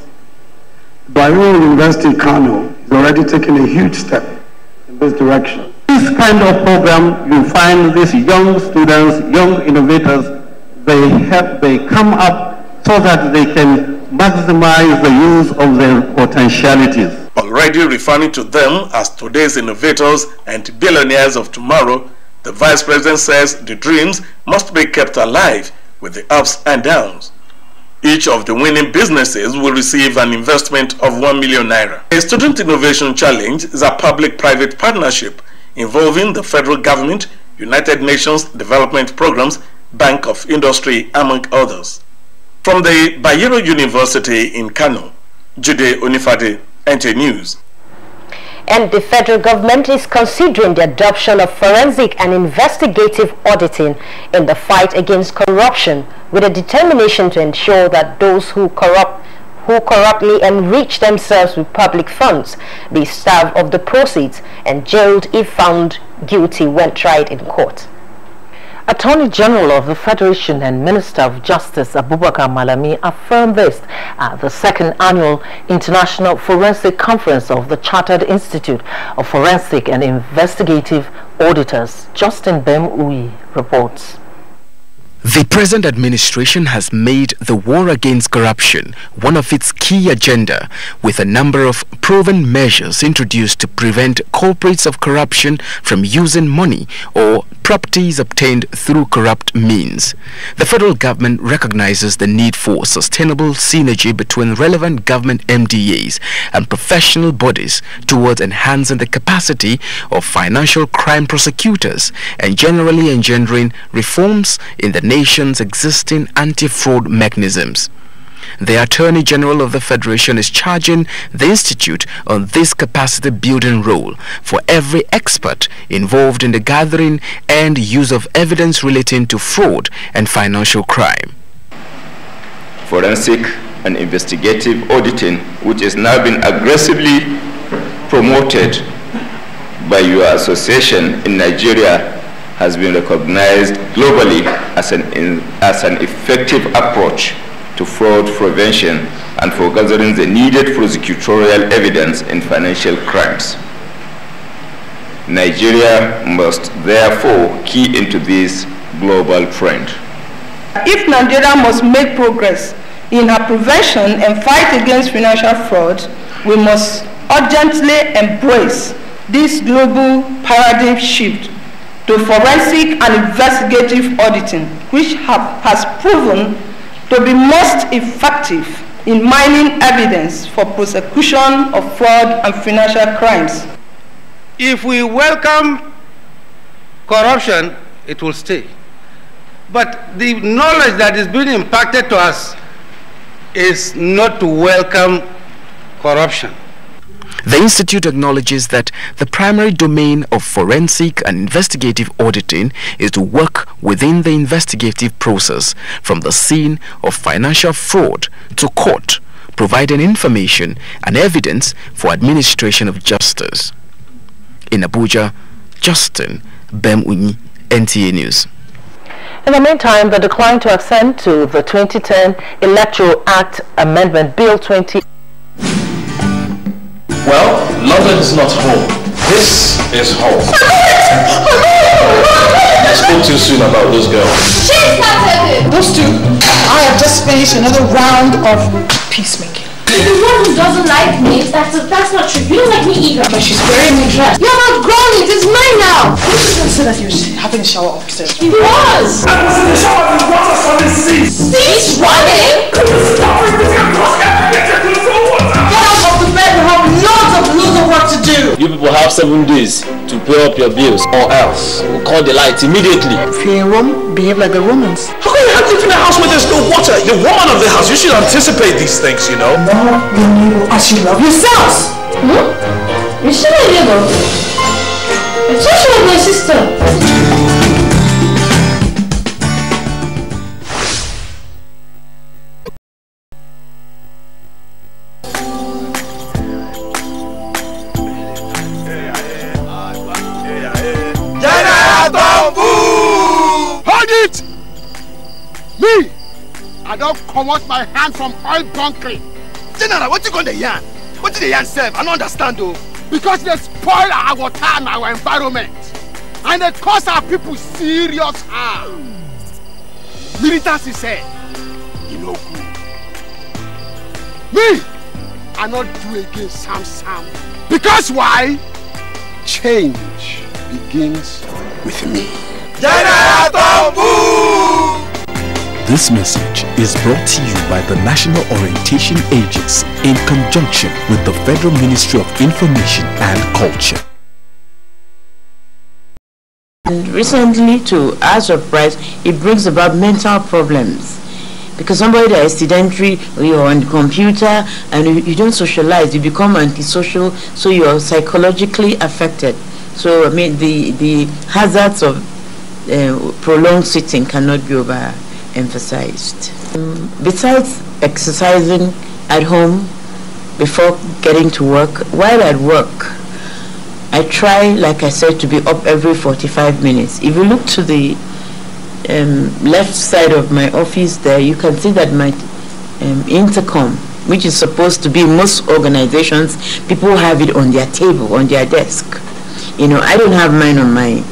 Bayero University Kano is already taking a huge step in this direction. This kind of program, you find these young students, young innovators, they come up so that they can maximize the use of their potentialities. Already referring to them as today's innovators and billionaires of tomorrow, the Vice President says the dreams must be kept alive with the ups and downs. Each of the winning businesses will receive an investment of 1 million naira. A Student Innovation Challenge is a public-private partnership involving the federal government, United Nations Development Programs, Bank of Industry, among others. From the Bayero University in Kano, Jide Onifade, NTA News. And the federal government is considering the adoption of forensic and investigative auditing in the fight against corruption, with a determination to ensure that those who corruptly enrich themselves with public funds be starved of the proceeds and jailed if found guilty when tried in court. Attorney General of the Federation and Minister of Justice Abubakar Malami affirmed this at the second annual International Forensic Conference of the Chartered Institute of Forensic and Investigative Auditors. Justin Bem-Uyi reports. The present administration has made the war against corruption one of its key agenda, with a number of proven measures introduced to prevent culprits of corruption from using money or properties obtained through corrupt means. The federal government recognizes the need for sustainable synergy between relevant government MDAs and professional bodies towards enhancing the capacity of financial crime prosecutors and generally engendering reforms in the nation's existing anti-fraud mechanisms. The Attorney General of the Federation is charging the Institute on this capacity building role for every expert involved in the gathering and use of evidence relating to fraud and financial crime. Forensic and investigative auditing, which is now being aggressively promoted by your association in Nigeria, has been recognized globally as an effective approach to fraud prevention and for gathering the needed prosecutorial evidence in financial crimes. Nigeria must therefore key into this global trend. If Nigeria must make progress In our prevention and fight against financial fraud, we must urgently embrace this global paradigm shift to forensic and investigative auditing, which has proven to be most effective in mining evidence for prosecution of fraud and financial crimes. If we welcome corruption, it will stay. But the knowledge that is being imparted to us is not to welcome corruption. The Institute acknowledges that the primary domain of forensic and investigative auditing is to work within the investigative process from the scene of financial fraud to court, providing information and evidence for administration of justice. In Abuja, Justin Bemunyi, NTA News. In the meantime, the decline to assent to the 2010 Electoral Act Amendment Bill 20. Well, London is not home. This is home. I spoke too soon about those girls. She started it. Those two. I have just finished another round of peacemaking. The one who doesn't like me, that's not true. You don't like me either. But she's wearing my dress. You're not grown, it is mine now. Who said that you're having a shower upstairs? He was. I was in the shower with water from the sea. Cease running? Stop it, get out of the bed, we have loads of work to do. You people have 7 days to pay up your bills, or else we'll call the lights immediately. If you're in Rome, behave like the Romans. How can you live in a house where there's no water? The woman of the house, you should anticipate these things, you know. Love the new as you love yourselves. You should have, you know. It's just like my sister. Hold it! Me! I don't come out my hand from oil bunkering. General, what you going to yarn? What did the yarn say? I don't understand though. Because they spoil our water and our environment. And they cause our people serious harm. Militants said, you know good. Me! I not do against Sam. Because why? Change begins with me. This message is brought to you by the National Orientation Agency in conjunction with the Federal Ministry of Information and Culture. And recently, to our surprise, it brings about mental problems. Because somebody that is sedentary, or you're on the computer and you don't socialize, you become antisocial, so you're psychologically affected. So, I mean, the hazards of prolonged sitting cannot be overemphasized. Besides exercising at home before getting to work, while at work, I try, like I said, to be up every 45 minutes. If you look to the left side of my office there, you can see that my intercom, which is supposed to be in most organizations, people have it on their table, on their desk. You know, I don't have mine on my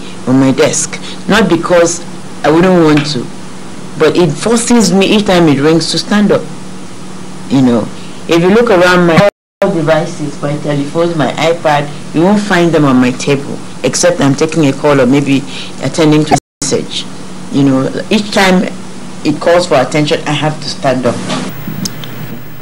desk, not because I wouldn't want to, but it forces me each time it rings to stand up. You know, if you look around my devices, my telephones, my iPad, you won't find them on my table, except I'm taking a call or maybe attending to a message. You know, each time it calls for attention, I have to stand up.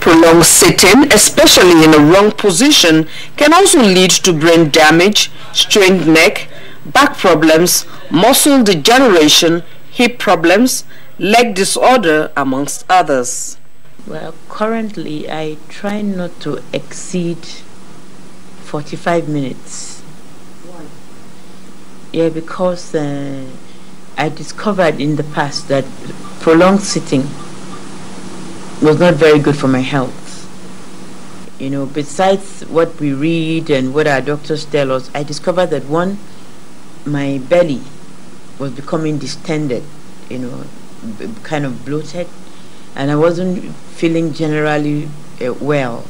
Prolonged sitting, especially in a wrong position, can also lead to brain damage, strained neck, back problems, muscle degeneration, hip problems, leg disorder, amongst others. Well, currently I try not to exceed 45 minutes. Why? Yeah, because I discovered in the past that prolonged sitting was not very good for my health. You know, besides what we read and what our doctors tell us, I discovered that one, my belly was becoming distended, you know, kind of bloated, and I wasn't feeling generally well.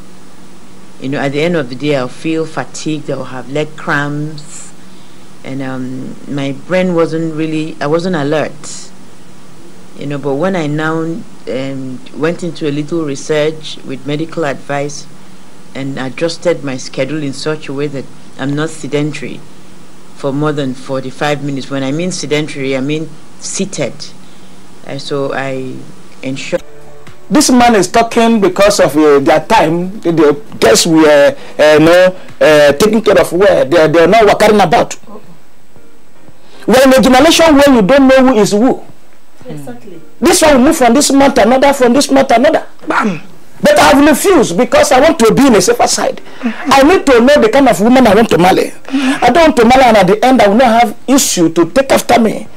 You know, at the end of the day, I'll feel fatigued, I'll have leg cramps, and my brain wasn't really, I wasn't alert. You know, but when I now went into a little research with medical advice and adjusted my schedule in such a way that I'm not sedentary for more than 45 minutes. When I mean sedentary, I mean seated. So I ensure. This man is talking because of their time. The guests were taking care of where they're not working about. We're in a generation where you don't know who is who. Exactly. This one will move from this month to another, from this month to another. Bam. But I have refused because I want to be in a safer side. I need to know the kind of woman I want to marry. I don't want to marry and at the end I will not have issue to take after me.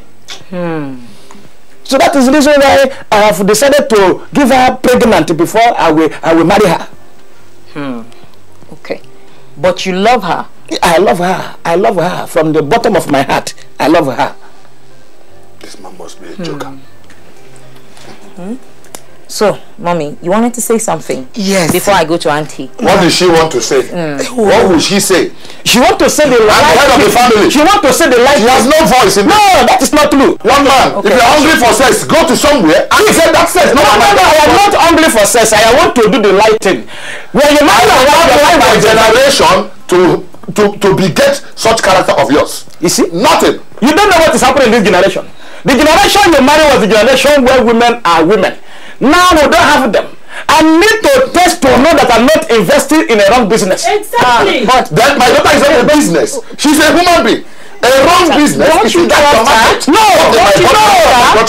So that is the reason why I have decided to give her pregnant before I will marry her. Okay. But you love her? I love her. I love her from the bottom of my heart. I love her. This man must be a joker. So, mommy, you wanted to say something? Yes. Before I go to auntie. What did she want to say? What will she say? She want to say the right head of the family. She want to say the right. She has no voice in No, that is not true. Young man, if you're hungry for sex, go to somewhere and say that sex. No, I am not hungry for sex. I want to do the right thing. When you marry my generation to beget such character of yours. You see? Nothing. You don't know what is happening in this generation. The generation you marry was the generation where women are women. Now we don't have them. I need to test to know that I'm not investing in a wrong business. Exactly. But then my daughter is not a business. She's a human being. A wrong business. Don't you trust her? No, don't you know?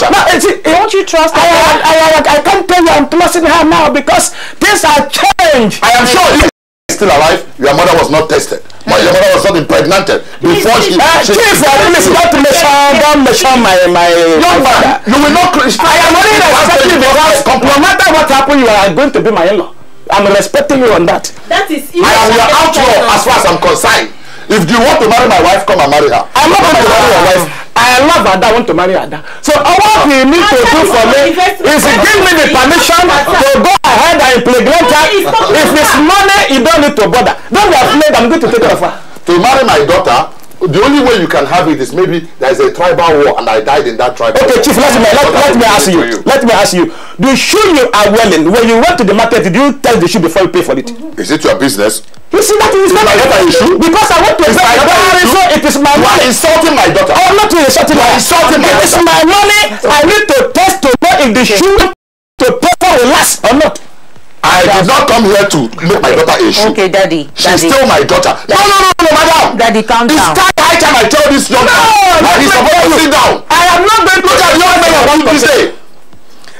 Don't you trust her? I can't tell you I'm trusting her now because things have changed. I am sure you are still alive. Your mother was not tested. Your mother was not impregnated before she. Chief, don't mention my young man. You will not. I am only respecting the house. No matter what happens, you are going to be my in-law. I'm respecting you on that. That is. I am your outlaw as far as I'm concerned. If you want to marry my wife, come and marry her. I'm not going to marry your wife. I love her. I want to marry her. So all you need to do for me is give me the permission to go ahead and impregnate her. If it's money, you don't need to bother. Don't be afraid. I'm going to take care of her. To marry my daughter, the only way you can have it is maybe there is a tribal war and I died in that tribal war. Okay, Chief, let me ask you. Let me ask you. The shoe you are wearing, when you went to the market, did you test the shoe before you pay for it? Is it your business? You see, that is not my issue. Because I want to pay my daughter, so it is my money. You are insulting my daughter. Oh, not to insulting my daughter. It is my money. I need to test to know if the shoe to pay for will last or not. I did not come here to make my daughter a shoe. Okay, Daddy. She's still my daughter. No, madam. Daddy, calm down. It's high time I tell this young man that he's supposed to sit down. I am not going to look at the young man I want to say.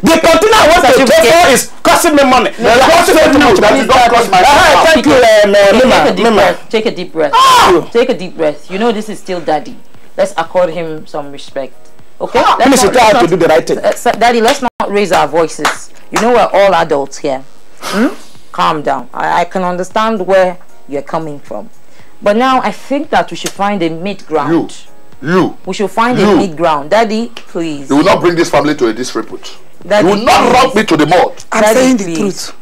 The container I want to pay for is costing me money. Costing me too much. That is not cost my money. Thank you, Mima. Take a deep breath. Take a deep breath. You know this is still Daddy. Let's accord him some respect. Okay? Let's try to do the right thing. Daddy, let's not raise our voices. You know we're all adults here. Calm down. I can understand where you're coming from. But now I think that we should find a mid-ground. We should find a mid-ground. Daddy, please. You will not bring this family to a disrepute. Daddy, you will not rock me to the mud. I'm saying the truth.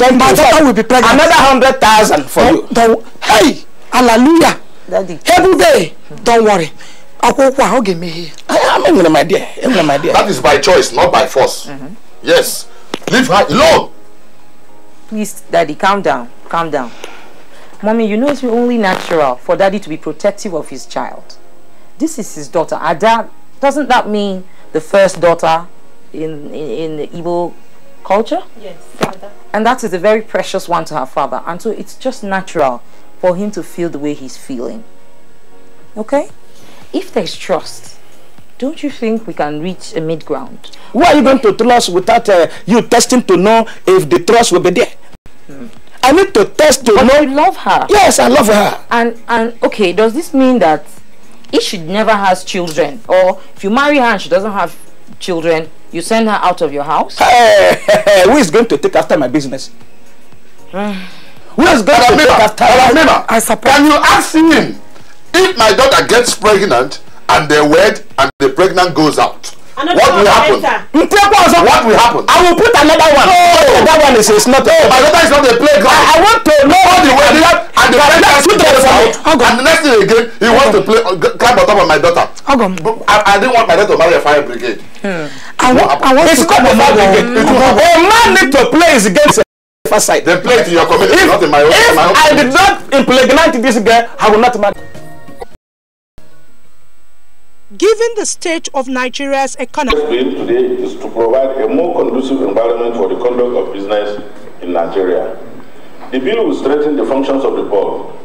My daughter will be pregnant. Another 100,000 for you. Hey, hallelujah. Daddy. Every day. Don't worry. I'll give me here. I'm my dear. That is by choice, not by force. Yes. Leave her alone. Please, Daddy, calm down. Calm down. Mommy, you know it's only natural for Daddy to be protective of his child. This is his daughter. Ada, doesn't that mean the first daughter in the Igbo culture? Yes. And that is a very precious one to her father. And so it's just natural for him to feel the way he's feeling. Okay? If there's trust, don't you think we can reach a mid-ground? Why are you going to trust without you testing to know if the trust will be there? I need to test to know. But you love her. Yes, I love her. And okay, does this mean that if she never has children, or if you marry her and she doesn't have children, you send her out of your house? Who is going to take after my business? Who is going to take after Can you ask him if my daughter gets pregnant and they wed and the pregnant goes out? What will happen? What will happen? I will put another one. No. That one is not. My daughter is not a playground. I want to know all the way there, and the parent has to get out. And the next thing again, he wants to play, climb on top of my daughter. I didn't want my daughter to marry a fire brigade. I want to come on fire brigade. A man need to play his game. Side. They play it in your community, not in my own. If I did not impregnate this girl, I will not marry. Given the state of Nigeria's economy, the bill today is to provide a more conducive environment for the conduct of business in Nigeria. The bill will strengthen the functions of the board,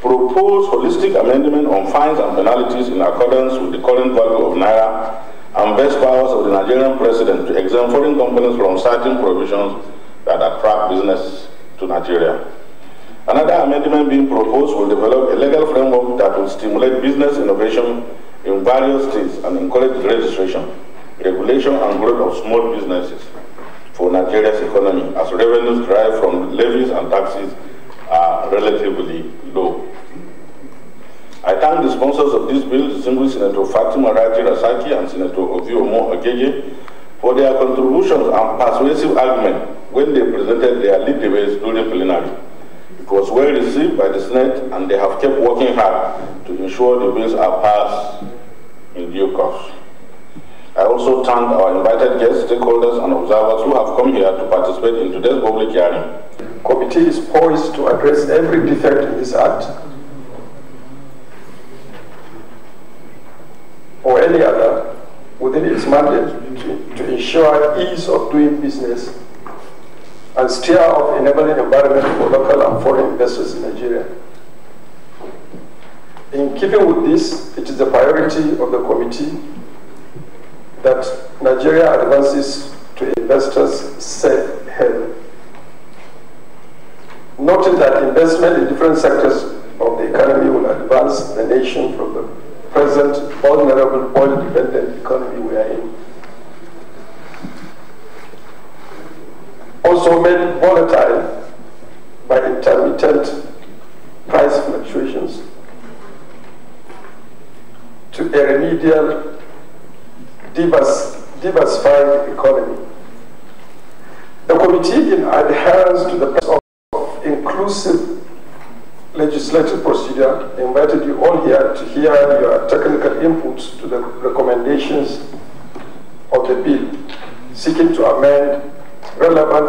propose holistic amendment on fines and penalties in accordance with the current value of Naira, and vest powers of the Nigerian president to exempt foreign companies from certain provisions that attract business to Nigeria. Another amendment being proposed will develop a legal framework that will stimulate business innovation in various states and encourage registration, regulation and growth of small businesses for Nigeria's economy, as revenues derived from levies and taxes are relatively low. I thank the sponsors of this bill, distinguished Senator Fatima Raji Rasaki and Senator Oviomo Agege, for their contributions and persuasive argument when they presented their lead debates during plenary. It was well received by the Senate, and they have kept working hard to ensure the bills are passed in due course. I also thank our invited guests, stakeholders, and observers who have come here to participate in today's public hearing. The committee is poised to address every defect in this act or any other within its mandate to ensure ease of doing business and steer of enabling environment for local and foreign investors in Nigeria. In keeping with this, it is the priority of the committee that Nigeria advances to investors' safe haven. Noting that investment in different sectors of the economy will advance the nation from the present vulnerable oil-dependent economy we are in. Also made volatile by intermittent price fluctuations, to a remedial, diversified economy. The committee, in adherence to the principle of inclusive legislative procedure, invited you all here to hear your technical inputs to the recommendations of the bill, seeking to amend relevant